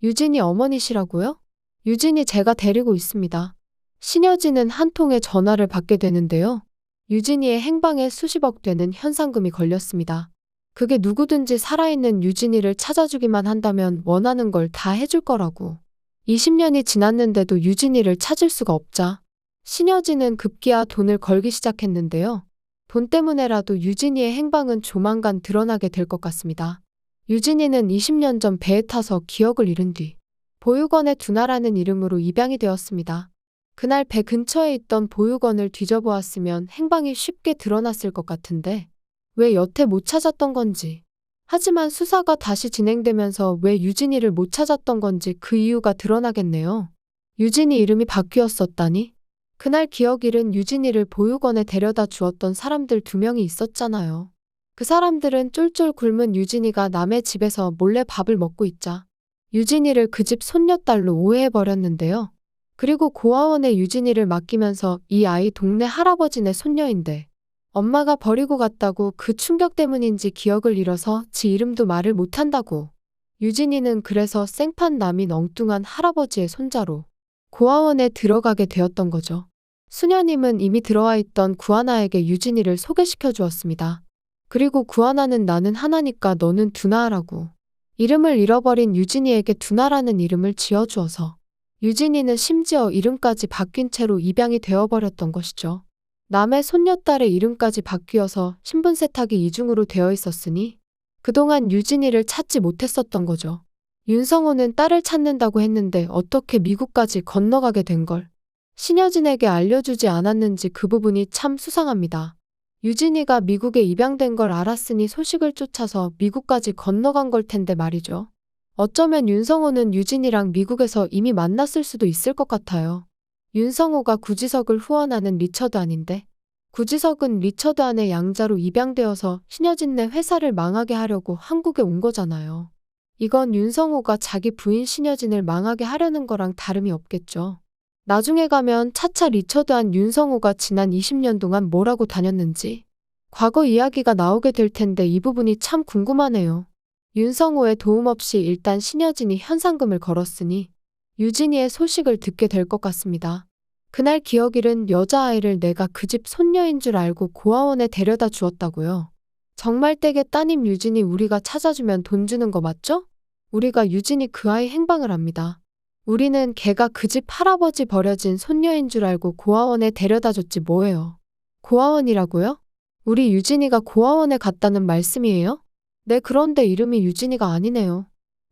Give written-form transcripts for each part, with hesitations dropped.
유진이 어머니시라고요? 유진이 제가 데리고 있습니다. 신여진은 한 통의 전화를 받게 되는데요. 유진이의 행방에 수십억 되는 현상금이 걸렸습니다. 그게 누구든지 살아있는 유진이를 찾아주기만 한다면 원하는 걸 다 해줄 거라고. 20년이 지났는데도 유진이를 찾을 수가 없자 신여진은 급기야 돈을 걸기 시작했는데요. 돈 때문에라도 유진이의 행방은 조만간 드러나게 될 것 같습니다. 유진이는 20년 전 배에 타서 기억을 잃은 뒤 보육원의 두나라는 이름으로 입양이 되었습니다. 그날 배 근처에 있던 보육원을 뒤져보았으면 행방이 쉽게 드러났을 것 같은데 왜 여태 못 찾았던 건지. 하지만 수사가 다시 진행되면서 왜 유진이를 못 찾았던 건지 그 이유가 드러나겠네요. 유진이 이름이 바뀌었었다니? 그날 기억 잃은 유진이를 보육원에 데려다 주었던 사람들 2명이 있었잖아요. 그 사람들은 쫄쫄 굶은 유진이가 남의 집에서 몰래 밥을 먹고 있자 유진이를 그 집 손녀딸로 오해해버렸는데요. 그리고 고아원에 유진이를 맡기면서 이 아이 동네 할아버지네 손녀인데 엄마가 버리고 갔다고 그 충격 때문인지 기억을 잃어서 지 이름도 말을 못한다고. 유진이는 그래서 생판 남인 엉뚱한 할아버지의 손자로 고아원에 들어가게 되었던 거죠. 수녀님은 이미 들어와 있던 구하나에게 유진이를 소개시켜 주었습니다. 그리고 구하나는 나는 하나니까 너는 두나라고. 이름을 잃어버린 유진이에게 두나라는 이름을 지어주어서 유진이는 심지어 이름까지 바뀐 채로 입양이 되어버렸던 것이죠. 남의 손녀딸의 이름까지 바뀌어서 신분 세탁이 이중으로 되어 있었으니 그동안 유진이를 찾지 못했었던 거죠. 윤성호는 딸을 찾는다고 했는데 어떻게 미국까지 건너가게 된 걸 신여진에게 알려주지 않았는지 그 부분이 참 수상합니다. 유진이가 미국에 입양된 걸 알았으니 소식을 쫓아서 미국까지 건너간 걸 텐데 말이죠. 어쩌면 윤성호는 유진이랑 미국에서 이미 만났을 수도 있을 것 같아요. 윤성호가 구지석을 후원하는 리처드 안인데 구지석은 리처드 안의 양자로 입양되어서 신여진네 회사를 망하게 하려고 한국에 온 거잖아요. 이건 윤성호가 자기 부인 신여진을 망하게 하려는 거랑 다름이 없겠죠. 나중에 가면 차차 리처드 안 윤성호가 지난 20년 동안 뭐라고 다녔는지 과거 이야기가 나오게 될 텐데 이 부분이 참 궁금하네요. 윤성호의 도움 없이 일단 신여진이 현상금을 걸었으니 유진이의 소식을 듣게 될 것 같습니다. 그날 기억 잃은 여자아이를 내가 그 집 손녀인 줄 알고 고아원에 데려다 주었다고요. 정말 댁의 따님 유진이 우리가 찾아주면 돈 주는 거 맞죠? 우리가 유진이 그 아이 행방을 압니다. 우리는 걔가 그 집 할아버지 버려진 손녀인 줄 알고 고아원에 데려다 줬지 뭐예요. 고아원이라고요? 우리 유진이가 고아원에 갔다는 말씀이에요? 네, 그런데 이름이 유진이가 아니네요.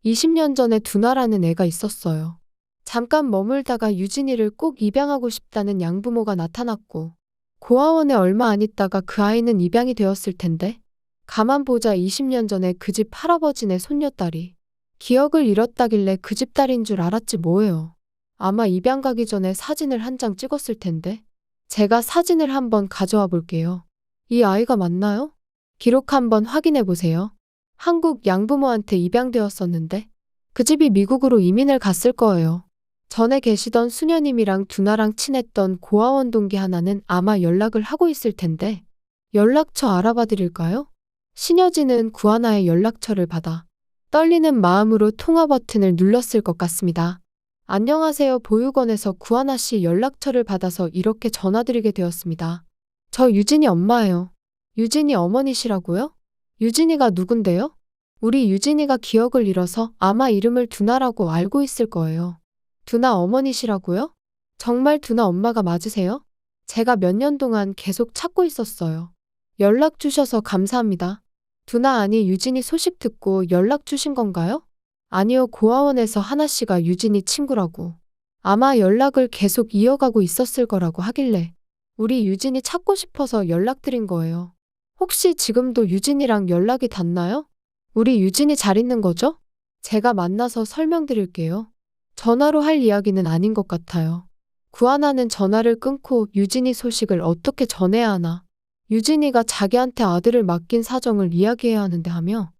20년 전에 두나라는 애가 있었어요. 잠깐 머물다가 유진이를 꼭 입양하고 싶다는 양부모가 나타났고 고아원에 얼마 안 있다가 그 아이는 입양이 되었을 텐데 가만 보자 20년 전에 그 집 할아버지네 손녀딸이 기억을 잃었다길래 그 집 딸인 줄 알았지 뭐예요. 아마 입양 가기 전에 사진을 한 장 찍었을 텐데 제가 사진을 한번 가져와 볼게요. 이 아이가 맞나요? 기록 한번 확인해 보세요. 한국 양부모한테 입양되었었는데 그 집이 미국으로 이민을 갔을 거예요. 전에 계시던 수녀님이랑 두나랑 친했던 고아원 동기 하나는 아마 연락을 하고 있을 텐데 연락처 알아봐 드릴까요? 신여진은 구하나의 연락처를 받아 떨리는 마음으로 통화 버튼을 눌렀을 것 같습니다. 안녕하세요. 보육원에서 구하나 씨 연락처를 받아서 이렇게 전화드리게 되었습니다. 저 유진이 엄마예요. 유진이 어머니시라고요? 유진이가 누군데요? 우리 유진이가 기억을 잃어서 아마 이름을 두나라고 알고 있을 거예요. 두나 어머니시라고요? 정말 두나 엄마가 맞으세요? 제가 몇 년 동안 계속 찾고 있었어요. 연락 주셔서 감사합니다. 두나 아니 유진이 소식 듣고 연락 주신 건가요? 아니요, 고아원에서 하나씨가 유진이 친구라고. 아마 연락을 계속 이어가고 있었을 거라고 하길래 우리 유진이 찾고 싶어서 연락드린 거예요. 혹시 지금도 유진이랑 연락이 닿나요? 우리 유진이 잘 있는 거죠? 제가 만나서 설명드릴게요. 전화로 할 이야기는 아닌 것 같아요. 구하나는 전화를 끊고 유진이 소식을 어떻게 전해야 하나. 유진이가 자기한테 아들을 맡긴 사정을 이야기해야 하는데 하며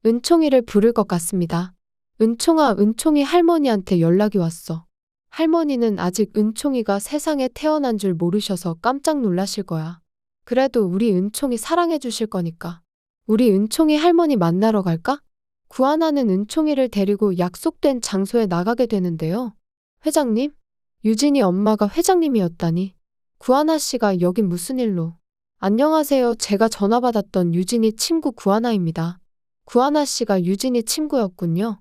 은총이를 부를 것 같습니다. 은총아, 은총이 할머니한테 연락이 왔어. 할머니는 아직 은총이가 세상에 태어난 줄 모르셔서 깜짝 놀라실 거야. 그래도 우리 은총이 사랑해 주실 거니까. 우리 은총이 할머니 만나러 갈까? 구하나는 은총이를 데리고 약속된 장소에 나가게 되는데요. 회장님? 유진이 엄마가 회장님이었다니. 구하나 씨가 여긴 무슨 일로? 안녕하세요. 제가 전화 받았던 유진이 친구 구하나입니다. 구하나 씨가 유진이 친구였군요.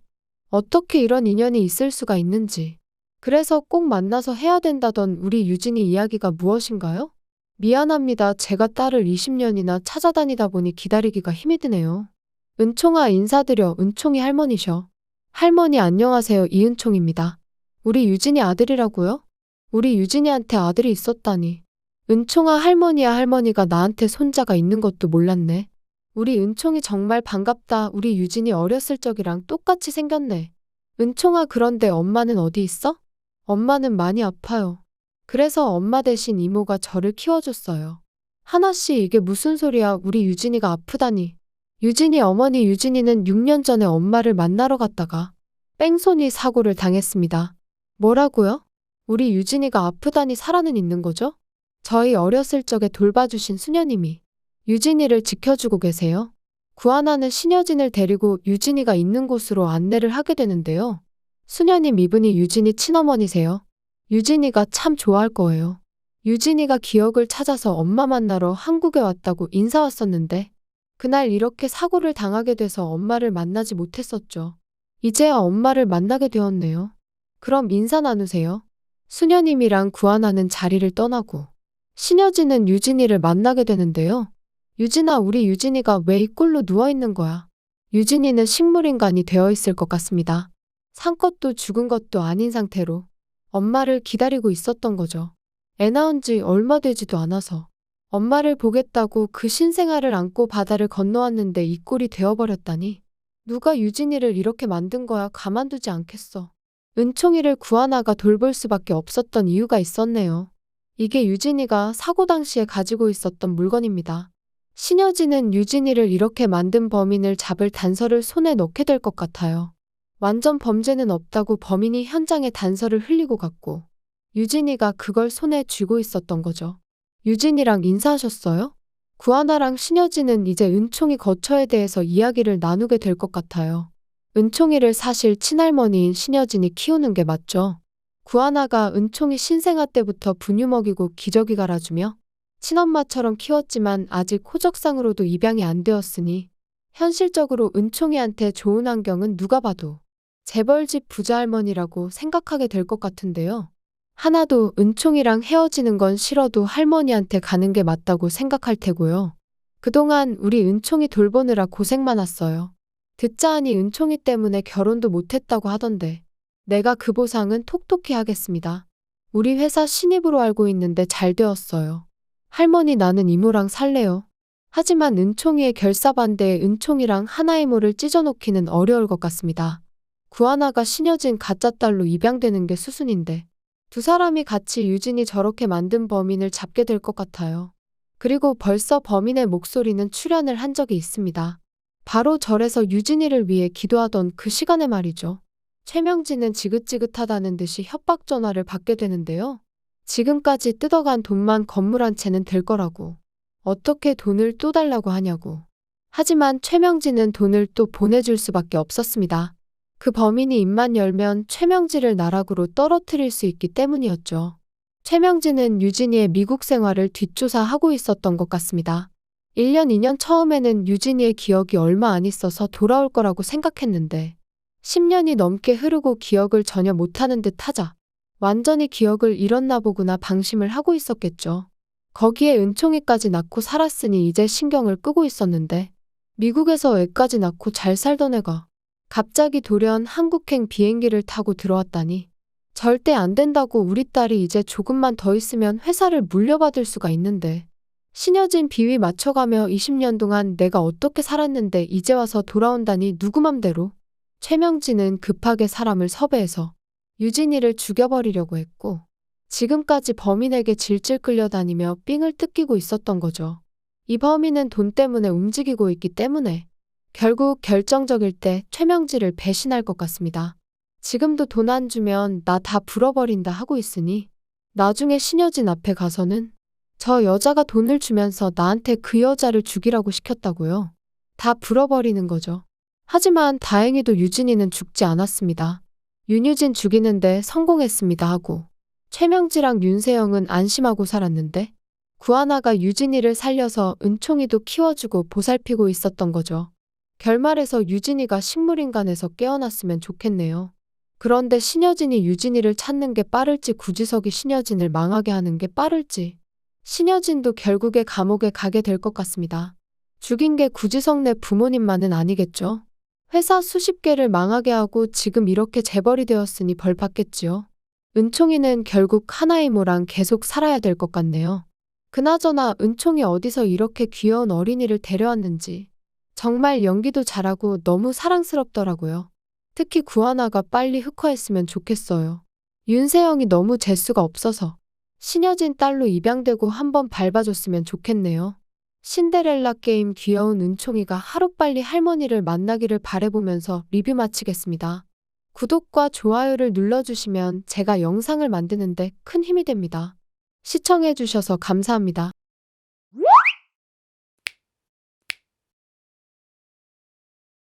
어떻게 이런 인연이 있을 수가 있는지. 그래서 꼭 만나서 해야 된다던 우리 유진이 이야기가 무엇인가요? 미안합니다. 제가 딸을 20년이나 찾아다니다 보니 기다리기가 힘이 드네요. 은총아 인사드려. 은총이 할머니셔. 할머니 안녕하세요. 이은총입니다. 우리 유진이 아들이라고요? 우리 유진이한테 아들이 있었다니. 은총아 할머니야. 할머니가 나한테 손자가 있는 것도 몰랐네. 우리 은총이 정말 반갑다. 우리 유진이 어렸을 적이랑 똑같이 생겼네. 은총아 그런데 엄마는 어디 있어? 엄마는 많이 아파요. 그래서 엄마 대신 이모가 저를 키워줬어요. 하나씨 이게 무슨 소리야. 우리 유진이가 아프다니. 유진이 어머니 유진이는 6년 전에 엄마를 만나러 갔다가 뺑소니 사고를 당했습니다. 뭐라고요? 우리 유진이가 아프다니 살아는 있는 거죠? 저희 어렸을 적에 돌봐주신 수녀님이 유진이를 지켜주고 계세요. 구하나는 신여진을 데리고 유진이가 있는 곳으로 안내를 하게 되는데요. 수녀님 이분이 유진이 친어머니세요. 유진이가 참 좋아할 거예요. 유진이가 기억을 찾아서 엄마 만나러 한국에 왔다고 인사 왔었는데 그날 이렇게 사고를 당하게 돼서 엄마를 만나지 못했었죠. 이제야 엄마를 만나게 되었네요. 그럼 인사 나누세요. 수녀님이랑 구하나는 자리를 떠나고 신여진은 유진이를 만나게 되는데요. 유진아 우리 유진이가 왜 이 꼴로 누워있는 거야? 유진이는 식물인간이 되어 있을 것 같습니다. 산 것도 죽은 것도 아닌 상태로 엄마를 기다리고 있었던 거죠. 애 낳은 지 얼마 되지도 않아서 엄마를 보겠다고 그 신생아를 안고 바다를 건너왔는데 이 꼴이 되어버렸다니. 누가 유진이를 이렇게 만든 거야. 가만두지 않겠어. 은총이를 구하나가 돌볼 수밖에 없었던 이유가 있었네요. 이게 유진이가 사고 당시에 가지고 있었던 물건입니다. 신여진은 유진이를 이렇게 만든 범인을 잡을 단서를 손에 넣게 될 것 같아요. 완전 범죄는 없다고 범인이 현장에 단서를 흘리고 갔고 유진이가 그걸 손에 쥐고 있었던 거죠. 유진이랑 인사하셨어요? 구하나랑 신여진은 이제 은총이 거처에 대해서 이야기를 나누게 될 것 같아요. 은총이를 사실 친할머니인 신여진이 키우는 게 맞죠. 구하나가 은총이 신생아 때부터 분유 먹이고 기저귀 갈아주며 친엄마처럼 키웠지만 아직 호적상으로도 입양이 안 되었으니 현실적으로 은총이한테 좋은 환경은 누가 봐도 재벌집 부자할머니라고 생각하게 될 것 같은데요. 하나도 은총이랑 헤어지는 건 싫어도 할머니한테 가는 게 맞다고 생각할 테고요. 그동안 우리 은총이 돌보느라 고생 많았어요. 듣자 하니 은총이 때문에 결혼도 못했다고 하던데 내가 그 보상은 톡톡히 하겠습니다. 우리 회사 신입으로 알고 있는데 잘 되었어요. 할머니 나는 이모랑 살래요. 하지만 은총이의 결사반대에 은총이랑 하나 이모를 찢어놓기는 어려울 것 같습니다. 구하나가 신여진 가짜 딸로 입양되는 게 수순인데 두 사람이 같이 유진이 저렇게 만든 범인을 잡게 될 것 같아요. 그리고 벌써 범인의 목소리는 출연을 한 적이 있습니다. 바로 절에서 유진이를 위해 기도하던 그 시간에 말이죠. 최명진은 지긋지긋하다는 듯이 협박 전화를 받게 되는데요. 지금까지 뜯어간 돈만 건물 한 채는 될 거라고. 어떻게 돈을 또 달라고 하냐고. 하지만 최명진은 돈을 또 보내줄 수밖에 없었습니다. 그 범인이 입만 열면 최명진을 나락으로 떨어뜨릴 수 있기 때문이었죠. 최명진은 유진이의 미국 생활을 뒷조사하고 있었던 것 같습니다. 1년, 2년 처음에는 유진이의 기억이 얼마 안 있어서 돌아올 거라고 생각했는데 10년이 넘게 흐르고 기억을 전혀 못하는 듯 하자 완전히 기억을 잃었나 보구나 방심을 하고 있었겠죠. 거기에 은총이까지 낳고 살았으니 이제 신경을 끄고 있었는데 미국에서 애까지 낳고 잘 살던 애가 갑자기 돌연 한국행 비행기를 타고 들어왔다니. 절대 안 된다고. 우리 딸이 이제 조금만 더 있으면 회사를 물려받을 수가 있는데. 신여진 비위 맞춰가며 20년 동안 내가 어떻게 살았는데 이제 와서 돌아온다니 누구 맘대로. 최명진은 급하게 사람을 섭외해서 유진이를 죽여버리려고 했고 지금까지 범인에게 질질 끌려다니며 삥을 뜯기고 있었던 거죠. 이 범인은 돈 때문에 움직이고 있기 때문에 결국 결정적일 때 최명진을 배신할 것 같습니다. 지금도 돈 안 주면 나 다 불어버린다 하고 있으니 나중에 신여진 앞에 가서는 저 여자가 돈을 주면서 나한테 그 여자를 죽이라고 시켰다고요. 다 불어버리는 거죠. 하지만 다행히도 유진이는 죽지 않았습니다. 윤유진 죽이는데 성공했습니다 하고 최명지랑 윤세영은 안심하고 살았는데 구하나가 유진이를 살려서 은총이도 키워주고 보살피고 있었던 거죠. 결말에서 유진이가 식물인간에서 깨어났으면 좋겠네요. 그런데 신여진이 유진이를 찾는 게 빠를지 구지석이 신여진을 망하게 하는 게 빠를지 신여진도 결국에 감옥에 가게 될 것 같습니다. 죽인 게 구지석 내 부모님만은 아니겠죠? 회사 수십 개를 망하게 하고 지금 이렇게 재벌이 되었으니 벌 받겠지요. 은총이는 결국 하나의 이모랑 계속 살아야 될 것 같네요. 그나저나 은총이 어디서 이렇게 귀여운 어린이를 데려왔는지 정말 연기도 잘하고 너무 사랑스럽더라고요. 특히 구하나가 빨리 흑화했으면 좋겠어요. 윤세영이 너무 재수가 없어서 신여진 딸로 입양되고 한번 밟아줬으면 좋겠네요. 신데렐라 게임 귀여운 은총이가 하루빨리 할머니를 만나기를 바라보면서 리뷰 마치겠습니다. 구독과 좋아요를 눌러주시면 제가 영상을 만드는데 큰 힘이 됩니다. 시청해주셔서 감사합니다.